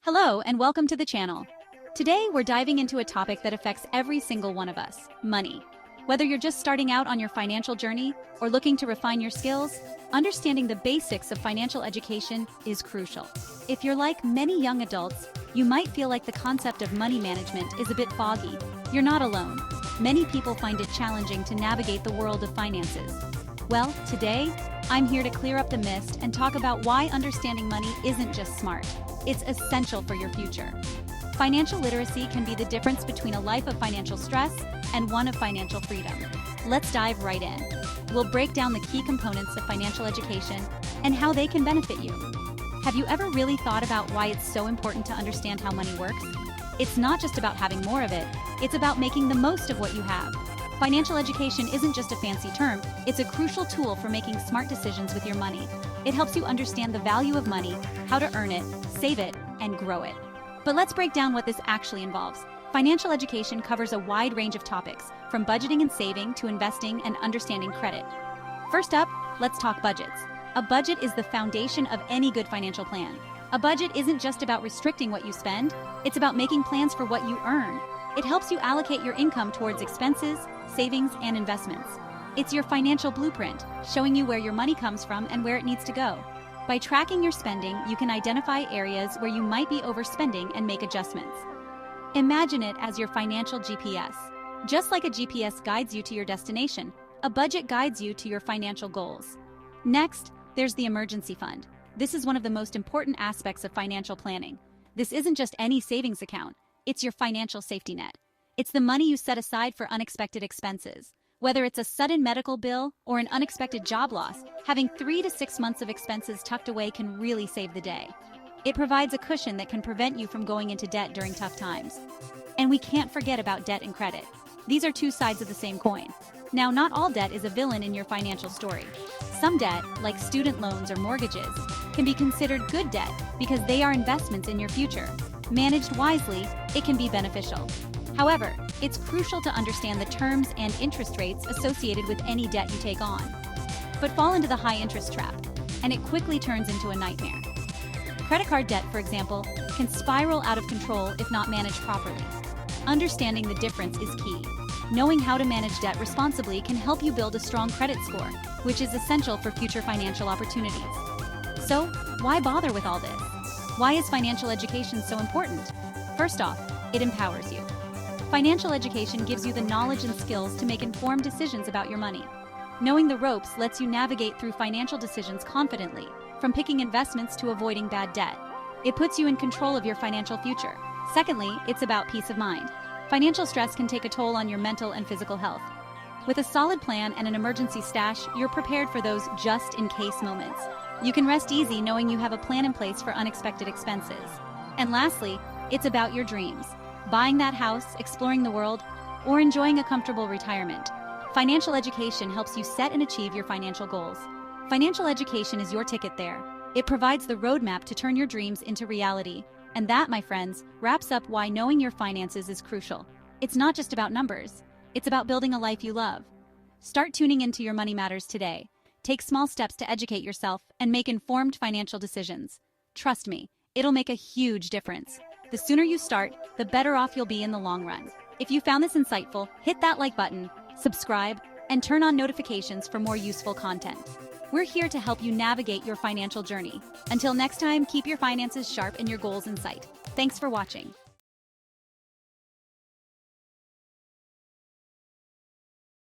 Hello and welcome to the channel. Today we're diving into a topic that affects every single one of us, money. Whether you're just starting out on your financial journey or looking to refine your skills, understanding the basics of financial education is crucial. If you're like many young adults, you might feel like the concept of money management is a bit foggy. You're not alone. Many people find it challenging to navigate the world of finances. Well, today, I'm here to clear up the mist and talk about why understanding money isn't just smart. It's essential for your future. Financial literacy can be the difference between a life of financial stress and one of financial freedom. Let's dive right in. We'll break down the key components of financial education and how they can benefit you. Have you ever really thought about why it's so important to understand how money works? It's not just about having more of it, it's about making the most of what you have. Financial education isn't just a fancy term, it's a crucial tool for making smart decisions with your money. It helps you understand the value of money, how to earn it, save it, and grow it. But let's break down what this actually involves. Financial education covers a wide range of topics, from budgeting and saving to investing and understanding credit. First up, let's talk budgets. A budget is the foundation of any good financial plan. A budget isn't just about restricting what you spend, it's about making plans for what you earn. It helps you allocate your income towards expenses, savings, and investments. It's your financial blueprint, showing you where your money comes from and where it needs to go. By tracking your spending, you can identify areas where you might be overspending and make adjustments. Imagine it as your financial GPS. Just like a GPS guides you to your destination, a budget guides you to your financial goals. Next, there's the emergency fund. This is one of the most important aspects of financial planning. This isn't just any savings account, it's your financial safety net. It's the money you set aside for unexpected expenses. Whether it's a sudden medical bill or an unexpected job loss, having 3 to 6 months of expenses tucked away can really save the day. It provides a cushion that can prevent you from going into debt during tough times. And we can't forget about debt and credit. These are two sides of the same coin. Now, not all debt is a villain in your financial story. Some debt, like student loans or mortgages, can be considered good debt because they are investments in your future. Managed wisely, it can be beneficial. However, it's crucial to understand the terms and interest rates associated with any debt you take on. But fall into the high interest trap, and it quickly turns into a nightmare. Credit card debt, for example, can spiral out of control if not managed properly. Understanding the difference is key. Knowing how to manage debt responsibly can help you build a strong credit score, which is essential for future financial opportunities. So, why bother with all this? Why is financial education so important? First off, it empowers you. Financial education gives you the knowledge and skills to make informed decisions about your money. Knowing the ropes lets you navigate through financial decisions confidently, from picking investments to avoiding bad debt. It puts you in control of your financial future. Secondly, it's about peace of mind. Financial stress can take a toll on your mental and physical health. With a solid plan and an emergency stash, you're prepared for those just-in-case moments. You can rest easy knowing you have a plan in place for unexpected expenses. And lastly, it's about your dreams. Buying that house, exploring the world, or enjoying a comfortable retirement. Financial education helps you set and achieve your financial goals. Financial education is your ticket there. It provides the roadmap to turn your dreams into reality. And that, my friends, wraps up why knowing your finances is crucial. It's not just about numbers. It's about building a life you love. Start tuning into your money matters today. Take small steps to educate yourself and make informed financial decisions. Trust me, it'll make a huge difference. The sooner you start, the better off you'll be in the long run. If you found this insightful, hit that like button, subscribe, and turn on notifications for more useful content. We're here to help you navigate your financial journey. Until next time, keep your finances sharp and your goals in sight. Thanks for watching.